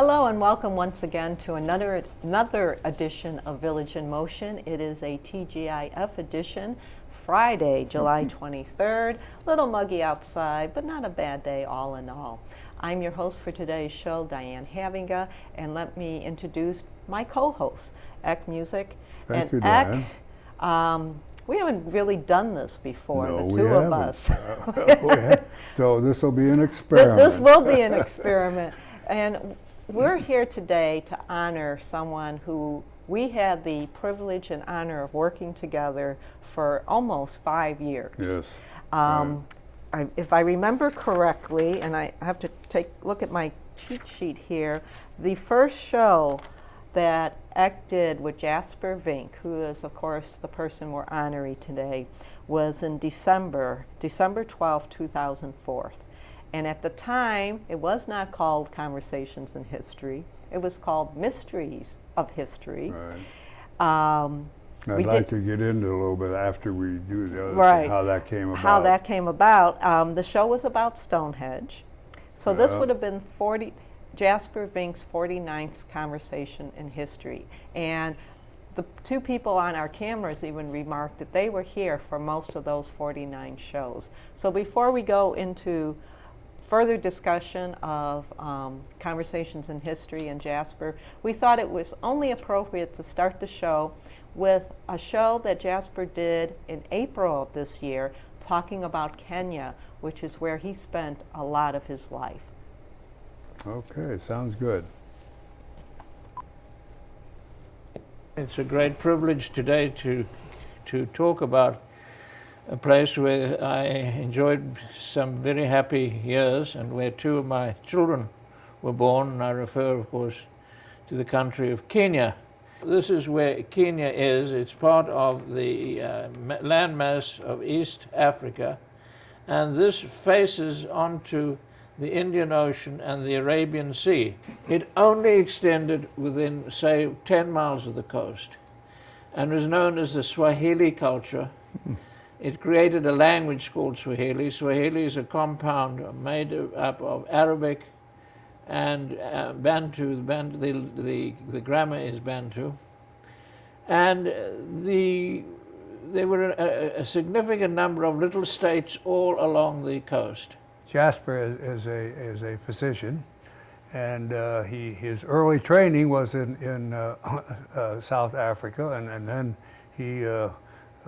Hello and welcome once again to another edition of Village in Motion. It is a TGIF edition, Friday, July 23rd. A little muggy outside, but not a bad day all in all. I'm your host for today's show, Diane Havinga, and let me introduce my co-host, Eck Music. Thank you, Diane. Eck, we haven't really done this before, no, the two of us. So this will be an experiment. This will be an experiment. And we're here today to honor someone who we had the privilege and honor of working together for almost 5 years. Yes. If I remember correctly, and I have to look at my cheat sheet here, the first show that Eck did with Jasper Vink, who is of course the person we're honoring today, was in December 12, 2004. And at the time, it was not called Conversations in History. It was called Mysteries of History. Right. I'd like to get into a little bit after we do the other thing, how that came about. How that came about. The show was about Stonehenge. So this would have been Jasper Vink's 49th Conversation in History. And the two people on our cameras even remarked that they were here for most of those 49 shows. So before we go into further discussion of Conversations in History and Jasper, we thought it was only appropriate to start the show with a show that Jasper did in April of this year, talking about Kenya, which is where he spent a lot of his life. Okay, sounds good. It's a great privilege today to talk about a place where I enjoyed some very happy years and where two of my children were born, and I refer, of course, to the country of Kenya. This is where Kenya is. It's part of the landmass of East Africa, and this faces onto the Indian Ocean and the Arabian Sea. It only extended within, say, 10 miles of the coast and was known as the Swahili culture. It created a language called Swahili. Swahili is a compound made up of Arabic and Bantu. The grammar is Bantu. And there were a significant number of little states all along the coast. Jasper is a physician, and his early training was in South Africa, and then he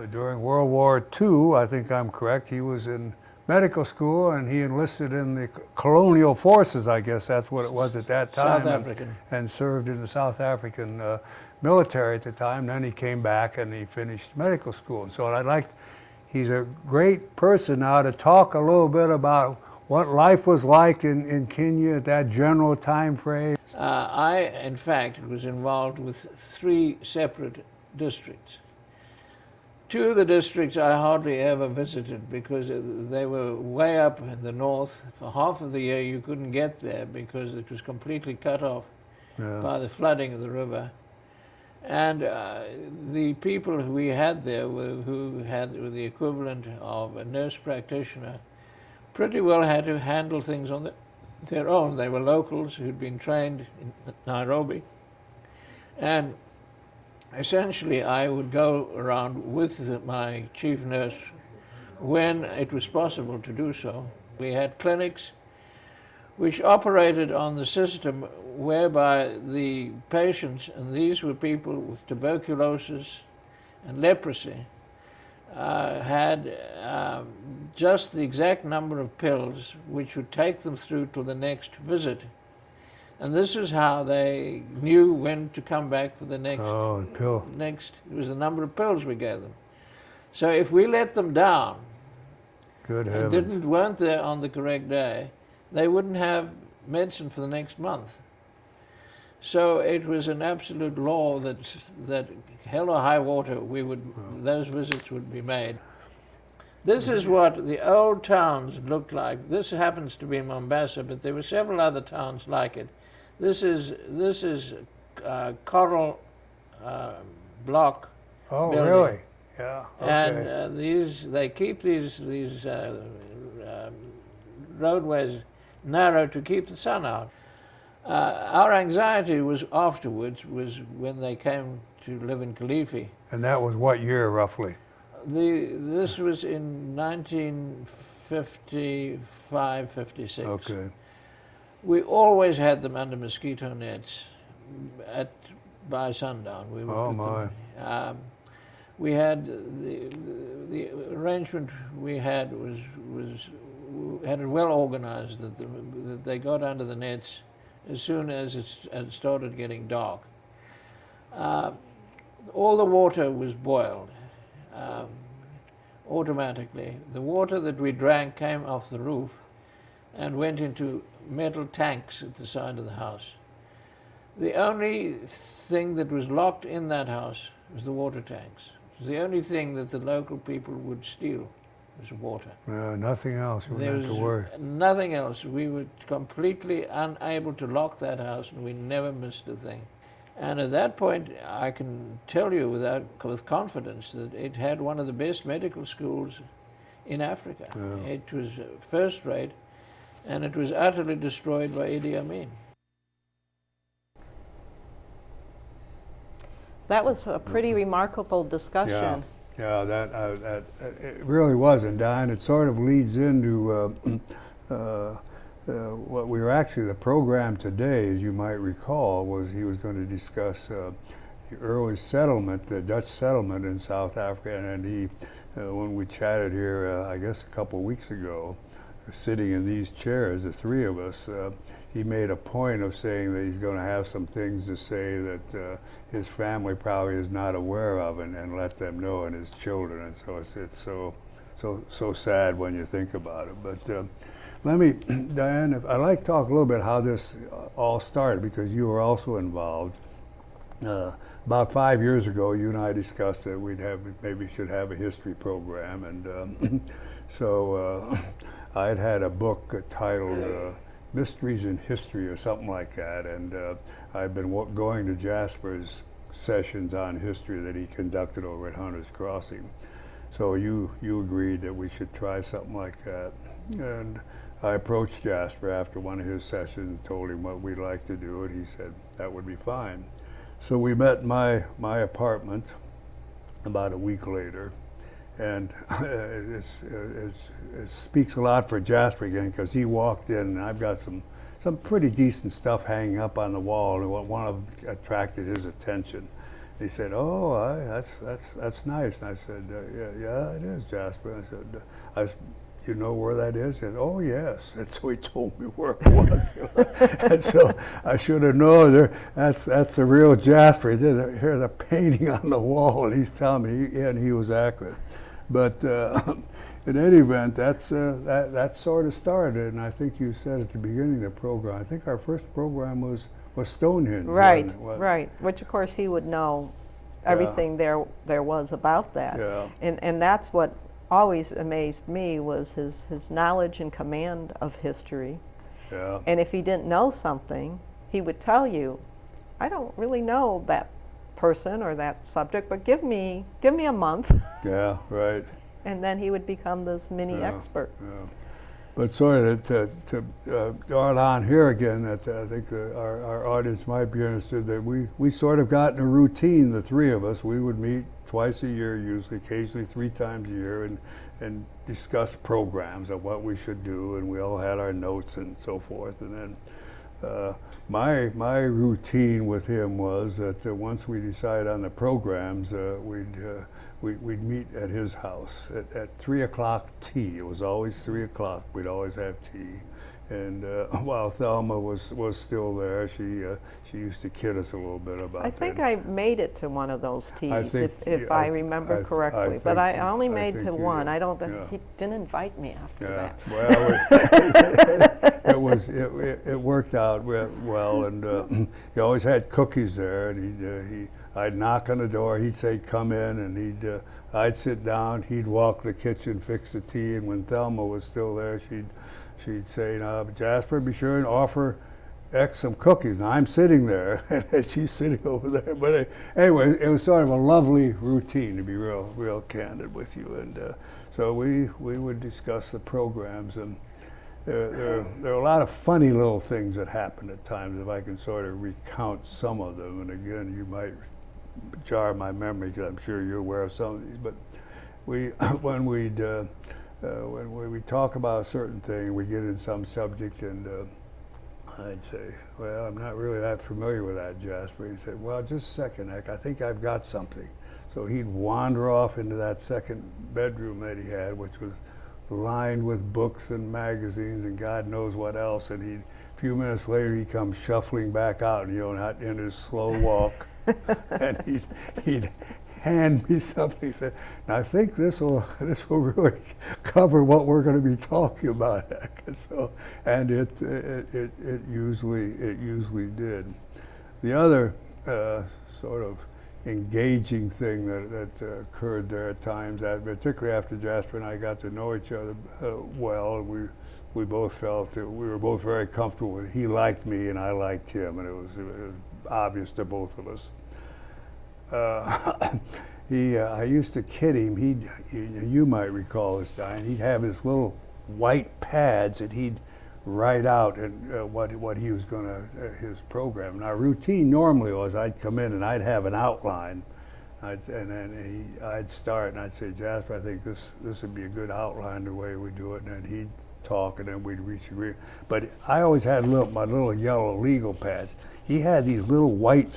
during World War II, I think I'm correct, he was in medical school and he enlisted in the colonial forces, I guess that's what it was at that time. South African. And served in the South African military at the time. Then he came back and he finished medical school. And so he's a great person now to talk a little bit about what life was like in Kenya at that general time frame. I, in fact, was involved with 3 separate districts. 2 of the districts I hardly ever visited because they were way up in the north. For half of the year you couldn't get there because it was completely cut off by the flooding of the river. And the people who we had there were the equivalent of a nurse practitioner, pretty well had to handle things on their own. They were locals who'd been trained in Nairobi. And essentially, I would go around with my chief nurse when it was possible to do so. We had clinics which operated on the system whereby the patients, and these were people with tuberculosis and leprosy, had just the exact number of pills which would take them through to the next visit. And this is how they knew when to come back for the next. Oh, pill. Next, it was the number of pills we gave them. So if we let them down, good heavens, and weren't there on the correct day, they wouldn't have medicine for the next month. So it was an absolute law that hell or high water, those visits would be made. This is what the old towns looked like. This happens to be Mombasa, but there were several other towns like it. This is coral block. Oh, building. really? Yeah. Okay. And they keep these roadways narrow to keep the sun out. Our anxiety was afterwards, was when they came to live in Kalifi. And that was what year, roughly? This was in 1955, 56. Okay. We always had them under mosquito nets by sundown. We would Oh, put my. them, we had the arrangement we had was had it well organized that they got under the nets as soon as it started getting dark. All the water was boiled automatically. The water that we drank came off the roof and went into metal tanks at the side of the house. The only thing that was locked in that house was the water tanks. It was the only thing that the local people would steal was water. Nothing else. You There wouldn't have was to worry. nothing else. We were completely unable to lock that house, and we never missed a thing. And at that point, I can tell you with confidence that it had one of the best medical schools in Africa. Yeah. It was first rate, and it was utterly destroyed by Idi Amin. That was a pretty remarkable discussion. Yeah, that it really was. And Diane, it sort of leads into what we were actually, the program today, as you might recall, was he was going to discuss the early settlement, the Dutch settlement in South Africa. And he, when we chatted here, I guess a couple of weeks ago, sitting in these chairs, the three of us, he made a point of saying that he's going to have some things to say that his family probably is not aware of, and let them know, and his children. And so it's so sad when you think about it. But let me, Diane, I'd like to talk a little bit how this all started, because you were also involved. About 5 years ago, you and I discussed that maybe should have a history program, and so I had a book titled Mysteries in History or something like that, and I've been going to Jasper's sessions on history that he conducted over at Hunter's Crossing. So you agreed that we should try something like that, and I approached Jasper after one of his sessions and told him what we'd like to do, and he said that would be fine. So we met in my apartment about a week later, and it speaks a lot for Jasper again, because he walked in and I've got some pretty decent stuff hanging up on the wall, and one of them attracted his attention. He said, "Oh, that's nice." And I said, "Yeah, it is, Jasper." And I said, "You know where that is?" And "Oh, yes." And so he told me where it was. And so I should have known. That's a real Jasper. Here's a painting on the wall, and he's telling me, and he was accurate. But in any event, that sort of started, and I think you said at the beginning of the program, I think our first program was Stonehenge. Right, right. Which of course he would know everything there was about that. Yeah. And that's what always amazed me, was his knowledge and command of history. Yeah. And if he didn't know something, he would tell you, "I don't really know that person or that subject, but give me a month." Yeah, right. And then he would become this mini expert. Yeah. But sort of to start on here again, that I think our audience might be interested, that we sort of got in a routine, the three of us. We would meet twice a year, usually, occasionally 3 times a year, and discuss programs of what we should do, and we all had our notes and so forth. And then my routine with him was that once we decided on the programs, we'd meet at his house at 3 o'clock tea. It was always 3 o'clock. We'd always have tea. And while Thelma was still there, she used to kid us a little bit about I think I made it to one of those teas, if I remember correctly. But I only made to one. I don't. He didn't invite me after that. Well, it worked out well, and he always had cookies there, and I'd knock on the door, he'd say, "Come in," and I'd sit down, he'd walk the kitchen, fix the tea, and when Thelma was still there, she'd say, "Now, Jasper, be sure and offer X some cookies." Now, I'm sitting there, and she's sitting over there. But anyway, it was sort of a lovely routine, to be real candid with you. And so we would discuss the programs, and there are a lot of funny little things that happen at times, if I can sort of recount some of them. And again, you might jar my memory, because I'm sure you're aware of some of these. But when we talk about a certain thing, we get in some subject, and I'd say, well, I'm not really that familiar with that, Jasper. He said, well, just a second, Eck, I think I've got something. So he'd wander off into that second bedroom that he had, which was lined with books and magazines and God knows what else. And a few minutes later, he'd come shuffling back out, not in his slow walk. And he'd hand me something. He said, now I think this will really cover what we're going to be talking about. And it usually did. The other sort of engaging thing that occurred there at times, particularly after Jasper and I got to know each other well, we both felt that we were both very comfortable with it. He liked me and I liked him, and it was obvious to both of us. I used to kid him. You might recall this, Diane. He'd have his little white pads that he'd write out and what he was going to his program. And our routine normally was I'd come in and I'd have an outline, and then I'd start and I'd say, Jasper, I think this would be a good outline the way we do it, and then he'd talk and then we'd reach agreement. But I always had my little yellow legal pads. He had these little white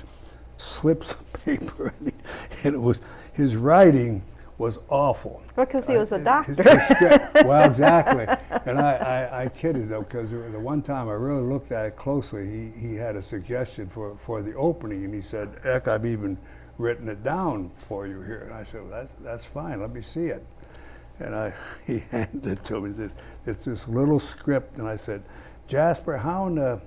slips of paper, and it was his writing was awful. Because he was a doctor. Well, exactly. And I kidded, though, because the one time I really looked at it closely, he had a suggestion for the opening, and he said, Eck, I've even written it down for you here. And I said, well, that's fine, let me see it. And he handed it to me, it's this little script, and I said, Jasper, how in the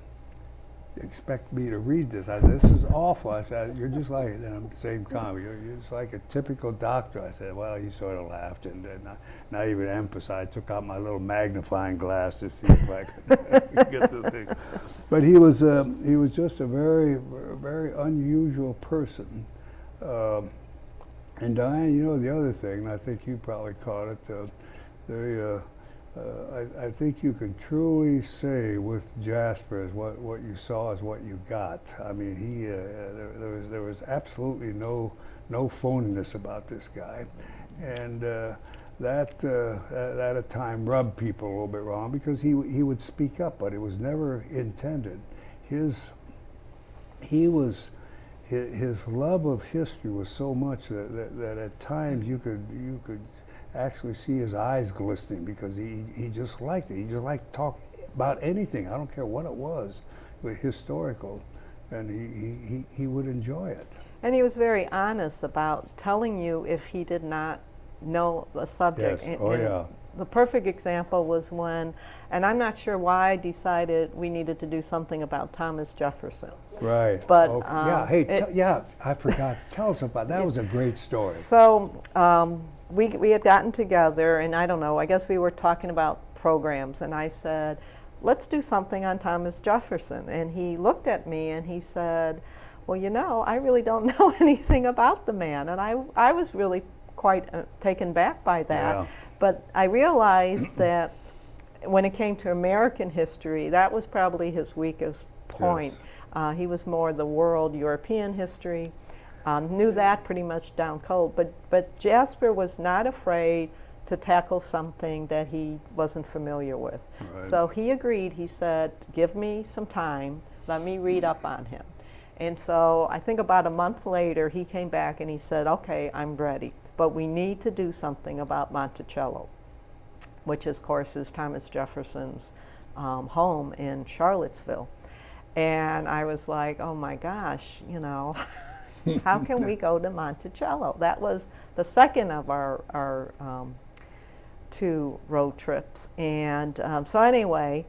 expect me to read this? I said, this is awful. I said, you're just like, and I'm the same comment, you're just like a typical doctor. I said, well, he sort of laughed and not even emphasized. I took out my little magnifying glass to see if I could get the thing. But he was just a very, very unusual person. And Diane, the other thing, and I think you probably caught it, I think you can truly say with Jasper is what you saw is what you got. I mean, there was absolutely no phoniness about this guy, and that at time rubbed people a little bit wrong, because he would speak up, but it was never intended. His love of history was so much that at times you could actually see his eyes glistening, because he just liked it. He just liked to talk about anything. I don't care what it was, but historical, and he would enjoy it. And he was very honest about telling you if he did not know the subject. Yes. And the perfect example was when, and I'm not sure why I decided we needed to do something about Thomas Jefferson. Right. But okay. I forgot. Tell us about that. Was a great story. So we had gotten together, and I don't know, I guess we were talking about programs, and I said, let's do something on Thomas Jefferson. And he looked at me and he said, well, I really don't know anything about the man. And I was really quite taken back by that. Yeah. But I realized that when it came to American history, that was probably his weakest point. Yes. He was more the world European history. Knew that pretty much down cold, but Jasper was not afraid to tackle something that he wasn't familiar with. Right. So he agreed. He said, give me some time, let me read up on him. And so I think about a month later he came back and he said, okay, I'm ready, but we need to do something about Monticello, which of course is Thomas Jefferson's home in Charlottesville. And I was like, oh my gosh, how can we go to Monticello? That was the second of our 2 road trips. And so anyway,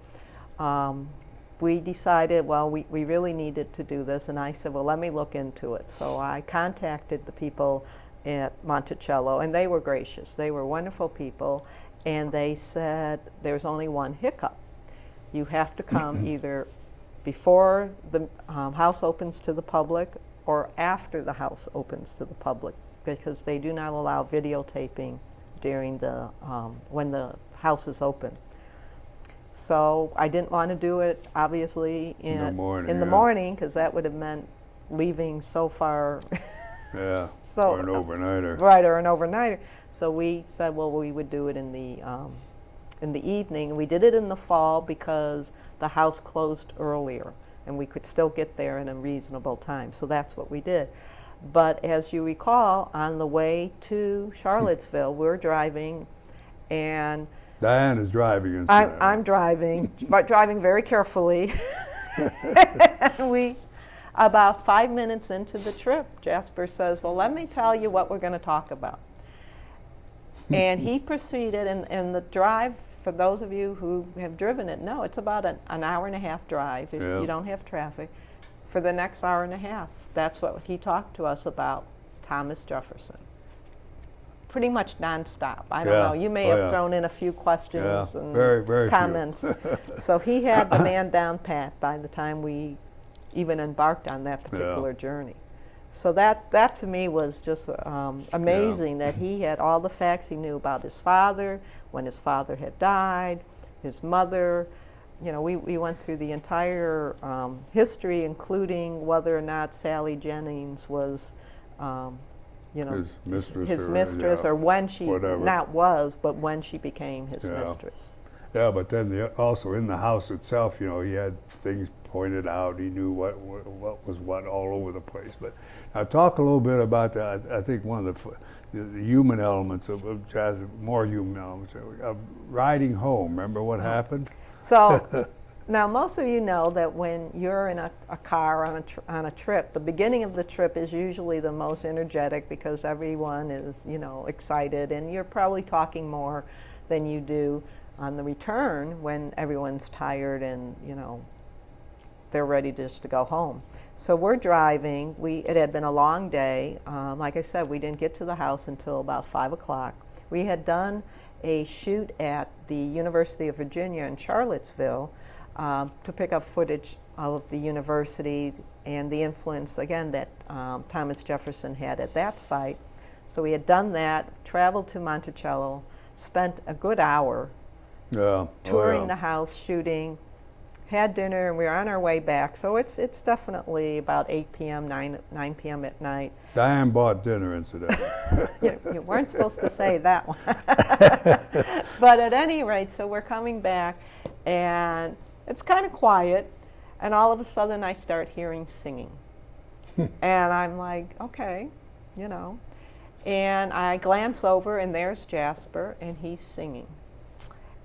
we decided, well, we really needed to do this. And I said, well, let me look into it. So I contacted the people at Monticello, and they were gracious. They were wonderful people. And they said, there's only one hiccup. You have to come either before the house opens to the public or after the house opens to the public, because they do not allow videotaping during the when the house is open. So I didn't want to do it, obviously, In the morning, in the yeah. morning, because that would have meant leaving so far. Yeah, So, or an overnighter. Right, or an overnighter. So we said, well, we would do it in the evening. We did it in the fall because the house closed earlier, and we could still get there in a reasonable time. So that's what we did. But as you recall, on the way to Charlottesville, we're driving, and Diane is driving. I'm driving, but driving very carefully. And about 5 minutes into the trip, Jasper says, well, let me tell you what we're going to talk about. And he proceeded, and the drive, for those of you who have driven it, no, it's about an hour and a half drive if you don't have traffic. For the next hour and a half, that's what he talked to us about, Thomas Jefferson. Pretty much nonstop. I don't know. You may have thrown in a few questions and very comments. So he had the man down pat by the time we even embarked on that particular journey. So that to me was just amazing that he had all the facts he knew about his father, when his father had died, his mother. You know, we went through the entire history, including whether or not Sally Jennings was, you know, his mistress, or when she, not was, but when she became his mistress. Yeah, but then also in the house itself, you know, he had things pointed out. He knew what was what all over the place. But now talk a little bit about that. I think one of the human elements of jazz, more human elements of riding home. Remember what happened? So now most of you know that when you're in a car on a trip, the beginning of the trip is usually the most energetic because everyone is, you know, excited, and you're probably talking more than you do on the return when everyone's tired and, you know, they're ready just to go home. So we're driving. It had been a long day. Like I said, we didn't get to the house until about 5 o'clock. We had done a shoot at the University of Virginia in Charlottesville to pick up footage of the university and the influence, again, that Thomas Jefferson had at that site. So we had done that, traveled to Monticello, spent a good hour touring the house, shooting, had dinner, and we were on our way back. So it's definitely about 8 p.m., 9 p.m. at night. Diane bought dinner, incidentally. You weren't supposed to say that one. But at any rate, so we're coming back, and it's kind of quiet, and all of a sudden I start hearing singing. And I'm like, okay, you know. And I glance over, and there's Jasper, and he's singing.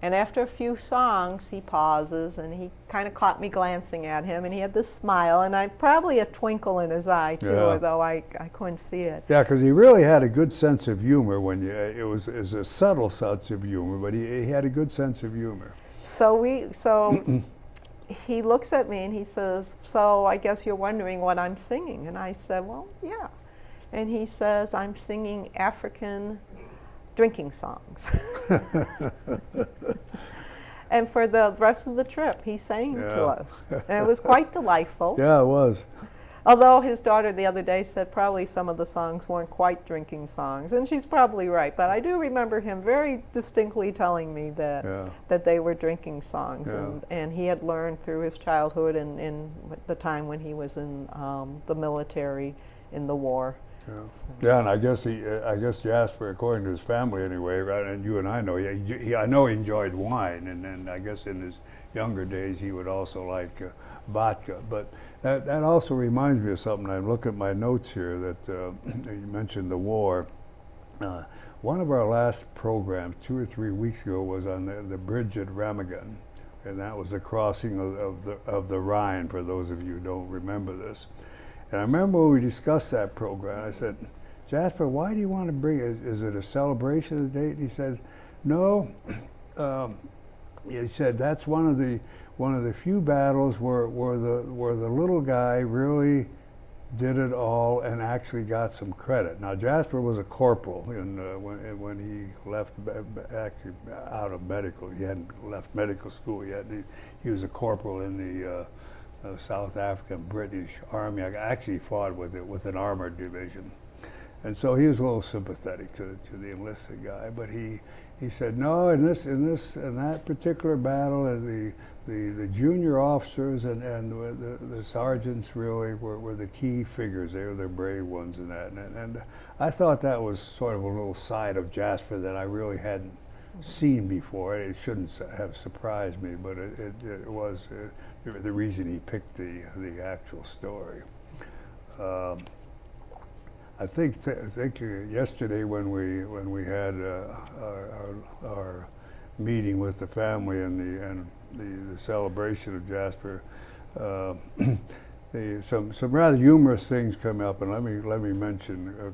And after a few songs, he pauses, and he kind of caught me glancing at him, and he had this smile, and probably a twinkle in his eye, too, although I couldn't see it. Yeah, because he really had a good sense of humor. It was a subtle sense of humor, but he had a good sense of humor. So he looks at me, and he says, so I guess you're wondering what I'm singing. And I said, well, yeah. And he says, I'm singing African drinking songs. And for the rest of the trip, he sang to us. And it was quite delightful. Yeah, it was. Although his daughter the other day said probably some of the songs weren't quite drinking songs, and she's probably right. But I do remember him very distinctly telling me that they were drinking songs, and he had learned through his childhood and in the time when he was in the military in the war. Yeah, and I guess Jasper, according to his family anyway, right, and you and I know, I know he enjoyed wine, and I guess in his younger days he would also like vodka. But that also reminds me of something. I look at my notes here that you mentioned the war. One of our last programs, 2 or 3 weeks ago, was on the bridge at Remagen, and that was the crossing of the Rhine. For those of you who don't remember this. And I remember when we discussed that program, I said, Jasper, why do you want to bring it? Is it a celebration of the date? And he said, no. He said that's one of the few battles where the little guy really did it all and actually got some credit. Now Jasper was a corporal when he left actually out of medical. He hadn't left medical school yet. He was a corporal in the South African British Army. I actually fought with an armored division. And so he was a little sympathetic to the enlisted guy, but he said, no, in that particular battle, the junior officers and the sergeants really were the key figures. They were the brave ones in that. And I thought that was sort of a little side of Jasper that I really hadn't seen before. It shouldn't have surprised me, but it was the reason he picked the actual story. I think yesterday when we had our meeting with the family and the celebration of Jasper, some rather humorous things come up, and let me mention.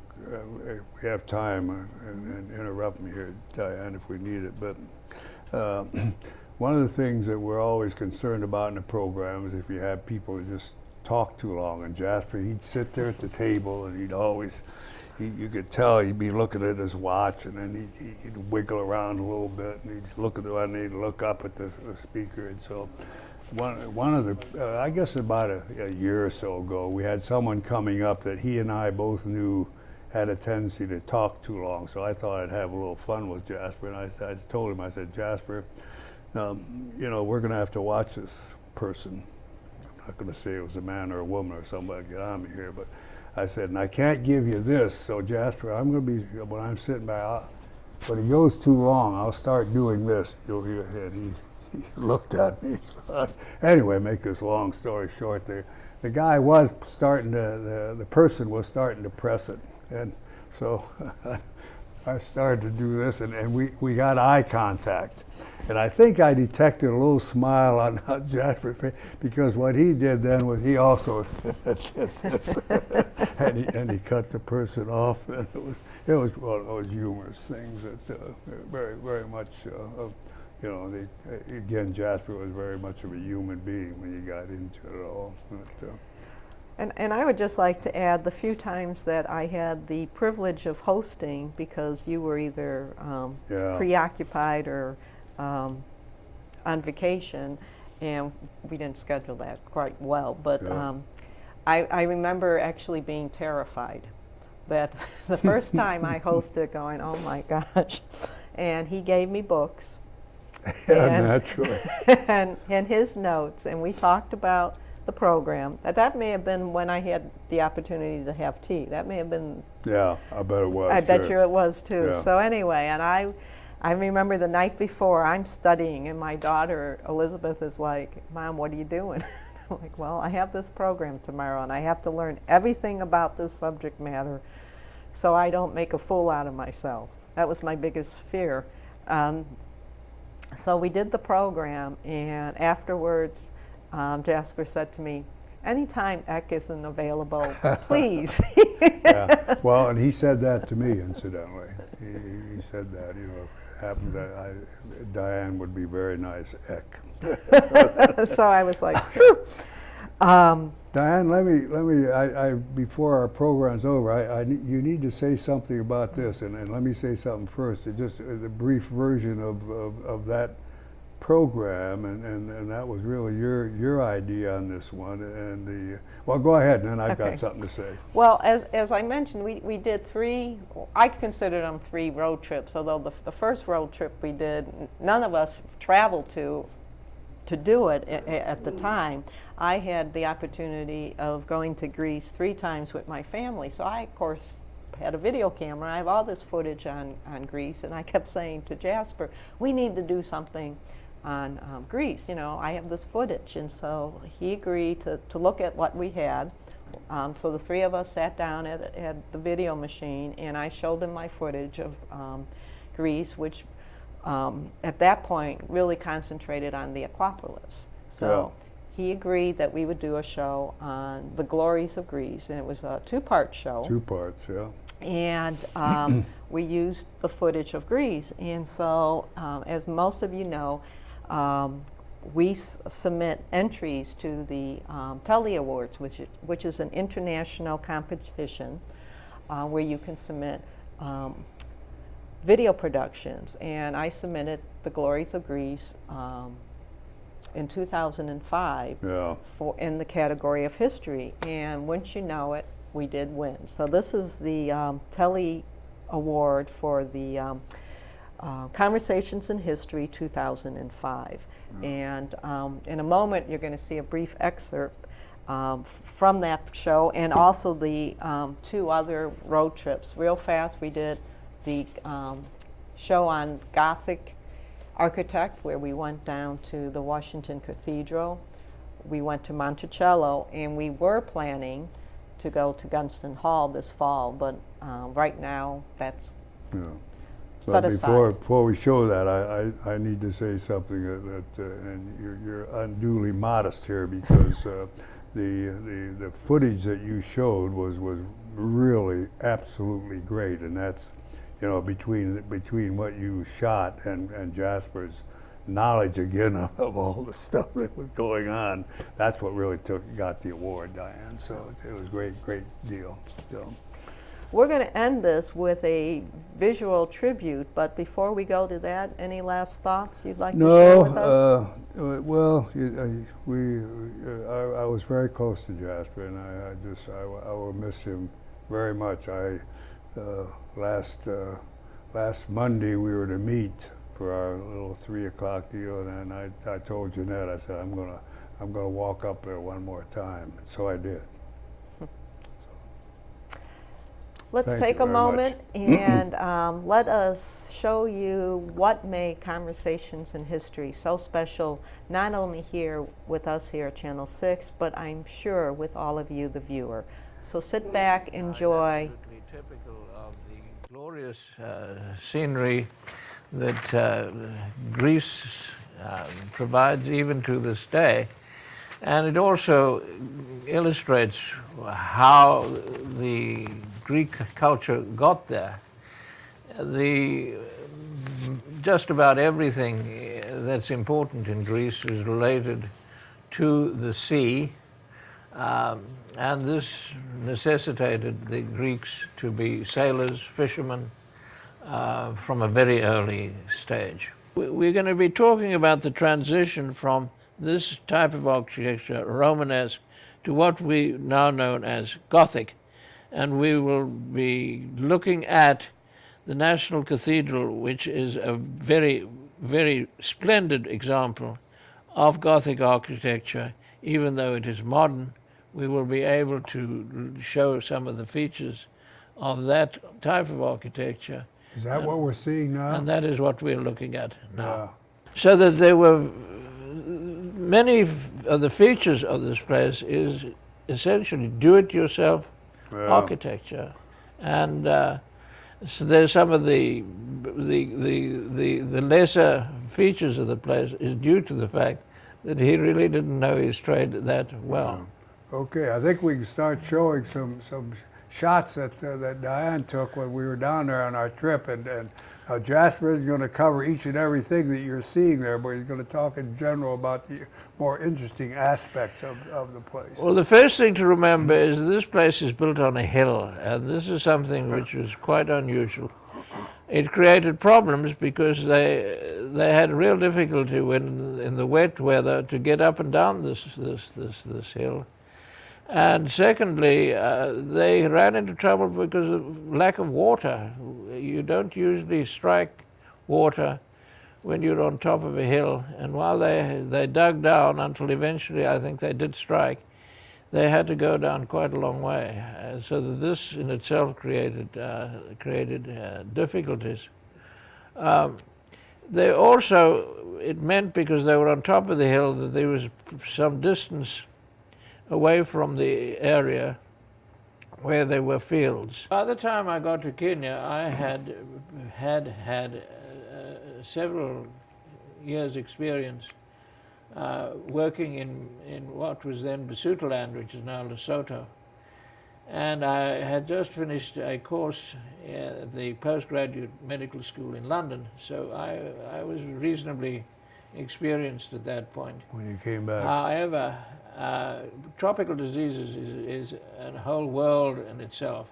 If we have time, and interrupt me here, Diane, if we need it. But one of the things that we're always concerned about in the program is if you have people that just talk too long. And Jasper, he'd sit there at the table, and you could tell he'd be looking at his watch, and then he'd wiggle around a little bit, and he'd look at and he'd look up at the speaker. And so one of the, I guess about a year or so ago, we had someone coming up that he and I both knew had a tendency to talk too long. So I thought I'd have a little fun with Jasper, and I told him, I said, Jasper, we're going to have to watch this person. I'm not going to say it was a man or a woman or somebody get on me here, but I said, and I can't give you this, so Jasper, I'm going to be, when I'm sitting back, when he goes too long, I'll start doing this. You'll hear him. He looked at me. Anyway, make this long story short, the guy was starting to, the person was starting to press it. And so I started to do this, and we got eye contact. And I think I detected a little smile on Jasper's face, because what he did then was he also and he cut the person off, and it was one of those humorous things that very, very much again, Jasper was very much of a human being when you got into it all. And I would just like to add the few times that I had the privilege of hosting, because you were either preoccupied or on vacation, and we didn't schedule that quite well, but I remember actually being terrified that the first time I hosted, going, oh my gosh, and he gave me books naturally. and his notes, and we talked about the program. That may have been when I had the opportunity to have tea. That may have been. Yeah, I bet it was. I bet you it was too. Yeah. So anyway, and I remember the night before I'm studying, and my daughter Elizabeth is like, Mom, what are you doing? I'm like, well, I have this program tomorrow, and I have to learn everything about this subject matter so I don't make a fool out of myself. That was my biggest fear. So we did the program, and afterwards, Jasper said to me, anytime Eck isn't available, please. Yeah. Well, and he said that to me, incidentally. He said that, happened that Diane would be very nice, Eck. So I was like, phew. Diane, let me. Before our program's over, you need to say something about this, and let me say something first. Just the brief version of that program, and that was really your idea on this one. And well, go ahead, and then I've got something to say. Well, as I mentioned, we did three. I consider them 3 road trips. Although the first road trip we did, none of us traveled to do it at the time. I had the opportunity of going to Greece 3 times with my family. So I, of course, had a video camera. I have all this footage on Greece, and I kept saying to Jasper, we need to do something on Greece. I have this footage. And so he agreed to look at what we had. So the 3 of us sat down at the video machine, and I showed him my footage of Greece, which at that point really concentrated on the Acropolis. So he agreed that we would do a show on the glories of Greece, and it was a 2-part show. 2 parts, yeah. And we used the footage of Greece. And so, as most of you know, we submit entries to the Telly Awards, which is an international competition where you can submit video productions. And I submitted The Glories of Greece in 2005 in the category of history. And wouldn't you know it, we did win. So this is the Telly Award for the Conversations in History 2005. And in a moment, you're going to see a brief excerpt from that show, and also the 2 other road trips. Real fast, we did the show on Gothic architect, where we went down to the Washington Cathedral. We went to Monticello, and we were planning to go to Gunston Hall this fall, but right now that's But set aside. before we show that, I need to say something that and you're unduly modest here, because the footage that you showed was really absolutely great, and that's, you know, between what you shot and Jasper's knowledge again of all the stuff that was going on, that's what really got the award, Diane. So it was great deal. So. We're going to end this with a visual tribute, but before we go to that, any last thoughts you'd like to share with us? Well, I was very close to Jasper, and I will miss him very much. Last Monday we were to meet for our little 3 o'clock deal, and I told Jeanette, I said, I'm gonna walk up there one more time, so I did. Let's Thank take you a very moment much. and let us show you what made Conversations in History so special, not only here with us here at Channel 6, but I'm sure with all of you, the viewer. So sit back, enjoy. Absolutely typical of the glorious scenery that Greece provides even to this day. And it also illustrates how the Greek culture got there. Just about everything that's important in Greece is related to the sea, and this necessitated the Greeks to be sailors, fishermen, from a very early stage. We're going to be talking about the transition from this type of architecture, Romanesque, to what we now know as Gothic. And we will be looking at the National Cathedral, which is a very, very splendid example of Gothic architecture. Even though it is modern, we will be able to show some of the features of that type of architecture. Is that what we're seeing now? And that is what we're looking at now. Yeah. So that there were many of the features of this place is essentially do-it-yourself architecture, and so there's some of the lesser features of the place is due to the fact that he really didn't know his trade that well. Okay, I think we can start showing some shots that Diane took when we were down there on our trip, and Jasper is going to cover each and everything that you're seeing there, but he's going to talk in general about the more interesting aspects of the place. Well, the first thing to remember is this place is built on a hill, and this is something which was quite unusual. It created problems because they had real difficulty when in the wet weather to get up and down this hill. And secondly, they ran into trouble because of lack of water. You don't usually strike water when you're on top of a hill. And while they dug down until eventually I think they did strike, they had to go down quite a long way. So that this in itself created difficulties. They also, it meant because they were on top of the hill that there was some distance away from the area where there were fields. By the time I got to Kenya, I had several years' experience working in what was then Basutoland, which is now Lesotho. And I had just finished a course at the postgraduate medical school in London, so I was reasonably experienced at that point. When you came back. However, tropical diseases is a whole world in itself.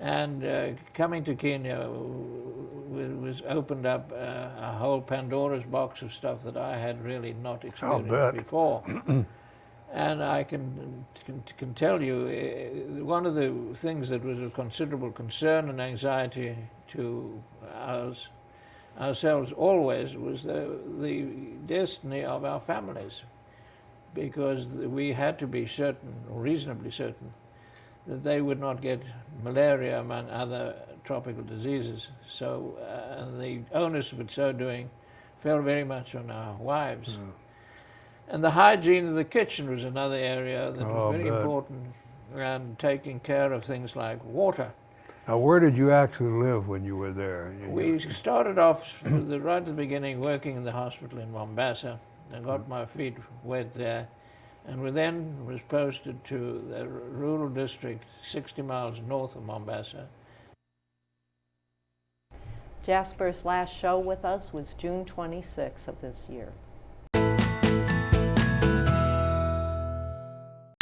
And coming to Kenya was opened up a whole Pandora's box of stuff that I had really not experienced before. And I can tell you, one of the things that was of considerable concern and anxiety to ourselves always was the destiny of our families, because we had to be certain, or reasonably certain, that they would not get malaria among other tropical diseases. So, and the onus of it so doing fell very much on our wives. Mm. And the hygiene of the kitchen was another area that was very important, and taking care of things like water. Now, where did you actually live when you were there? We started off right at the beginning working in the hospital in Mombasa. I got my feet wet there, and we then was posted to the rural district 60 miles north of Mombasa. Jasper's last show with us was June 26th of this year.